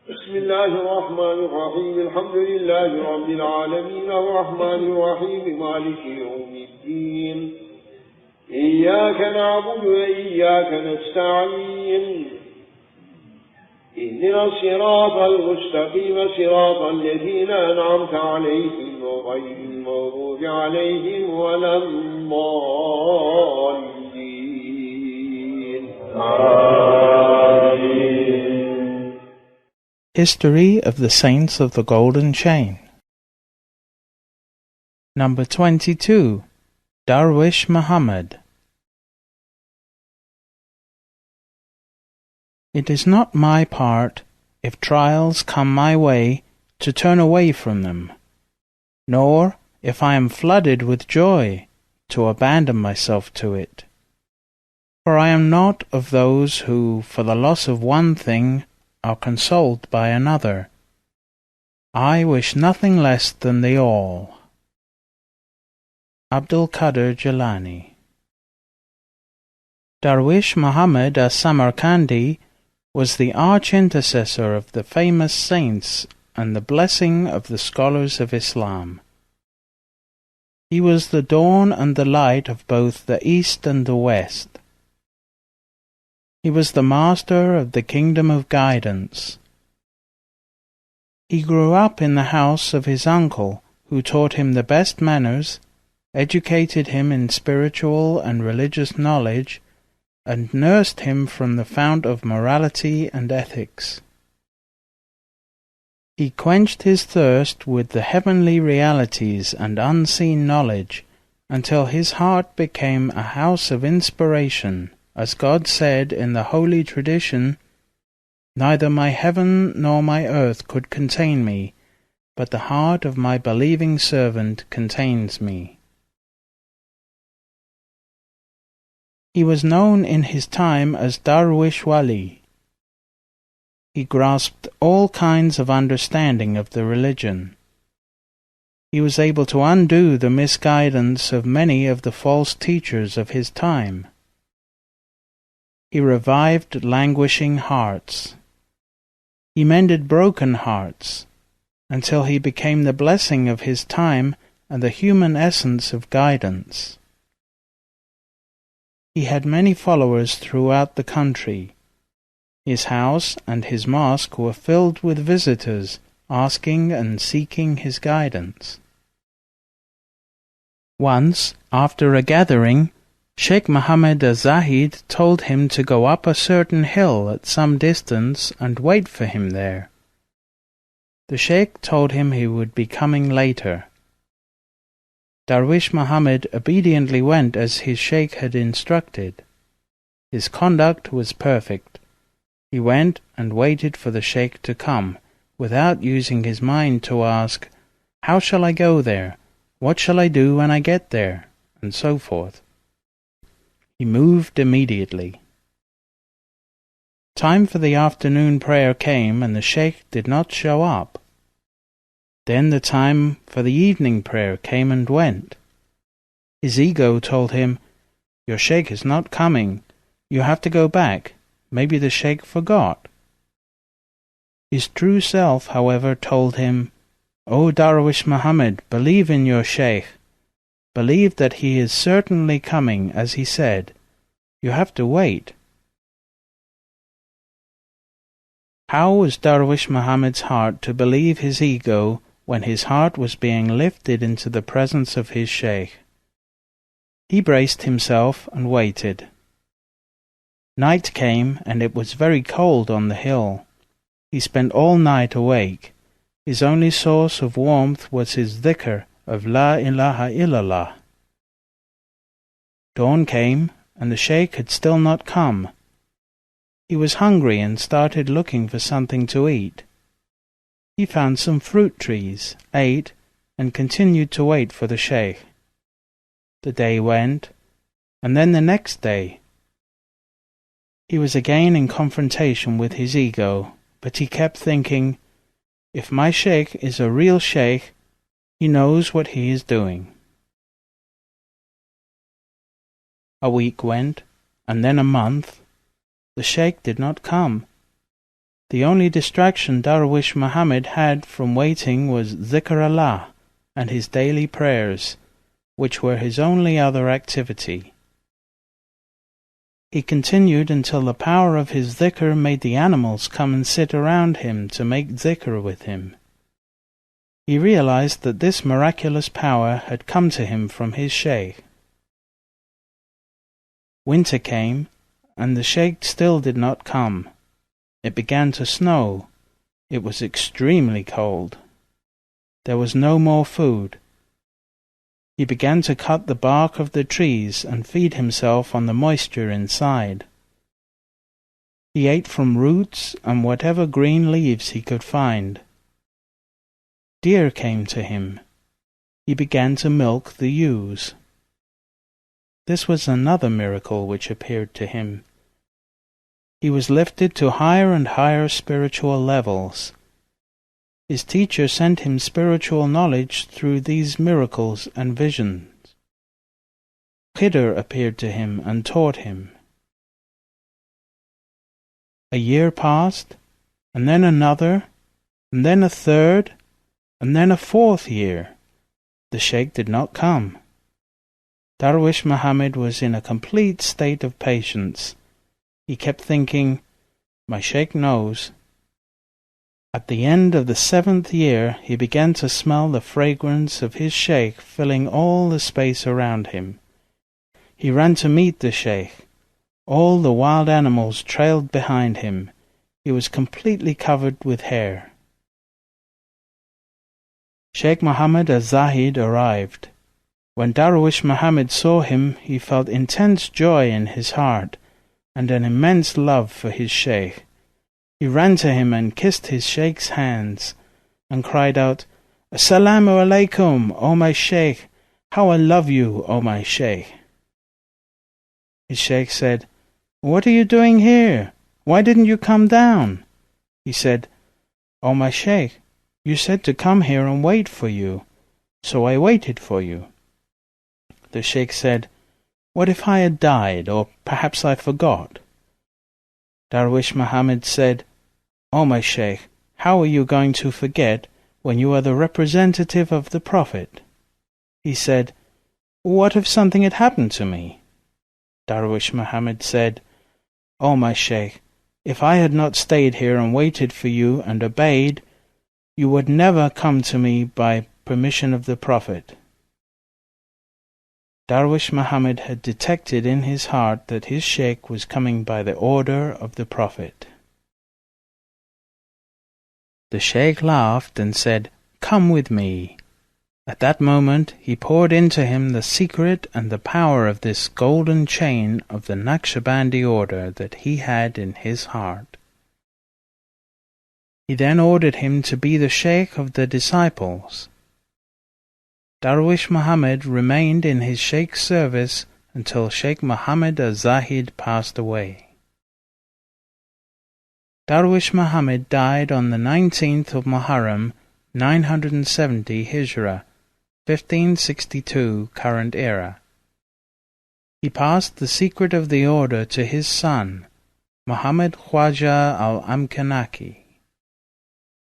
Bismillah'ir Rahmaan'ir, Alhamdulillahi Rabbil Alameen, Rahmaan'ir Rahiim, Maliki Yawmiddin. Iyyaka na'budu wa iyyaka nasta'in. اهدنا الصراط المستقيم صراط الذين أنعمت عليهم غير المغضوب عليهم ولا الضالين. History of the Saints of the Golden Chain. Number 22. Darwish Muhammad. It is not my part, if trials come my way, to turn away from them, nor, if I am flooded with joy, to abandon myself to it. For I am not of those who, for the loss of one thing, are consoled by another. I wish nothing less than the all. Abdul Qadir Jilani. Darwish Muhammad as-Samarkandi was the arch-intercessor of the famous saints and the blessing of the scholars of Islam. He was the dawn and the light of both the East and the West. He was the master of the kingdom of guidance. He grew up in the house of his uncle, who taught him the best manners, educated him in spiritual and religious knowledge, and nursed him from the fount of morality and ethics. He quenched his thirst with the heavenly realities and unseen knowledge until his heart became a house of inspiration, as God said in the holy tradition, "Neither my heaven nor my earth could contain me, but the heart of my believing servant contains me." He was known in his time as Darwish Wali. He grasped all kinds of understanding of the religion. He was able to undo the misguidance of many of the false teachers of his time. He revived languishing hearts. He mended broken hearts, until he became the blessing of his time and the human essence of guidance. He had many followers throughout the country. His house and his mosque were filled with visitors asking and seeking his guidance. Once, after a gathering, Shaykh Muhammad az-Zahid told him to go up a certain hill at some distance and wait for him there. The Shaykh told him he would be coming later. Darwish Muhammad obediently went as his Shaykh had instructed. His conduct was perfect. He went and waited for the Shaykh to come, without using his mind to ask, "How shall I go there? What shall I do when I get there?" and so forth. He moved immediately. Time for the afternoon prayer came and the Shaykh did not show up. Then the time for the evening prayer came and went. His ego told him, "Your Shaykh is not coming. You have to go back. Maybe the Shaykh forgot." His true self, however, told him, "O Darwish Muhammad, believe in your Shaykh. Believe that he is certainly coming, as he said. You have to wait." How was Darwish Muhammad's heart to believe his ego when his heart was being lifted into the presence of his Shaykh? He braced himself and waited. Night came, and it was very cold on the hill. He spent all night awake. His only source of warmth was his dhikr of La ilaha illallah. Dawn came, and the Shaykh had still not come. He was hungry and started looking for something to eat. He found some fruit trees, ate, and continued to wait for the Shaykh. The day went, and then the next day. He was again in confrontation with his ego, but he kept thinking, "If my Shaykh is a real Shaykh, he knows what he is doing." A week went, and then a month. The Shaykh did not come. The only distraction Darwish Muhammad had from waiting was Zikr Allah and his daily prayers, which were his only other activity. He continued until the power of his dhikr made the animals come and sit around him to make dhikr with him. He realized that this miraculous power had come to him from his Shaykh. Winter came, and the Shaykh still did not come. It began to snow. It was extremely cold. There was no more food. He began to cut the bark of the trees and feed himself on the moisture inside. He ate from roots and whatever green leaves he could find. Deer came to him. He began to milk the ewes. This was another miracle which appeared to him. He was lifted to higher and higher spiritual levels. His teacher sent him spiritual knowledge through these miracles and visions. Khidr appeared to him and taught him. A year passed, and then another, and then a third, and then a fourth year. The Shaykh did not come. Darwish Muhammad was in a complete state of patience. He kept thinking, "My Shaykh knows." At the end of the 7th year, he began to smell the fragrance of his Shaykh filling all the space around him. He ran to meet the Shaykh. All the wild animals trailed behind him. He was completely covered with hair. Shaykh Muhammad az-Zahid arrived. When Darwish Muhammad saw him, he felt intense joy in his heart and an immense love for his Shaykh. He ran to him and kissed his Shaykh's hands and cried out, "Assalamu alaikum, O my Shaykh! How I love you, O my Shaykh!" His Shaykh said, "What are you doing here? Why didn't you come down?" He said, "O my Shaykh, you said to come here and wait for you, so I waited for you." The Shaykh said, "What if I had died, or perhaps I forgot?" Darwish Muhammad said, "O my Shaykh, how are you going to forget when you are the representative of the Prophet?" He said, "What if something had happened to me?" Darwish Muhammad said, "O my Shaykh, if I had not stayed here and waited for you and obeyed, you would never come to me by permission of the Prophet." Darwish Muhammad had detected in his heart that his Shaykh was coming by the order of the Prophet. The Shaykh laughed and said, "Come with me." At that moment he poured into him the secret and the power of this golden chain of the NAQSHBANDI order that he had in his heart. He then ordered him to be the Shaykh of the disciples. Darwish Muhammad remained in his Shaykh's service until Shaykh Muhammad az-Zahid passed away. Darwish Muhammad died on the 19th of Muharram, 970 Hijrah, 1562 current era. He passed the secret of the order to his son, Muhammad Khwaja al-Amkanaki.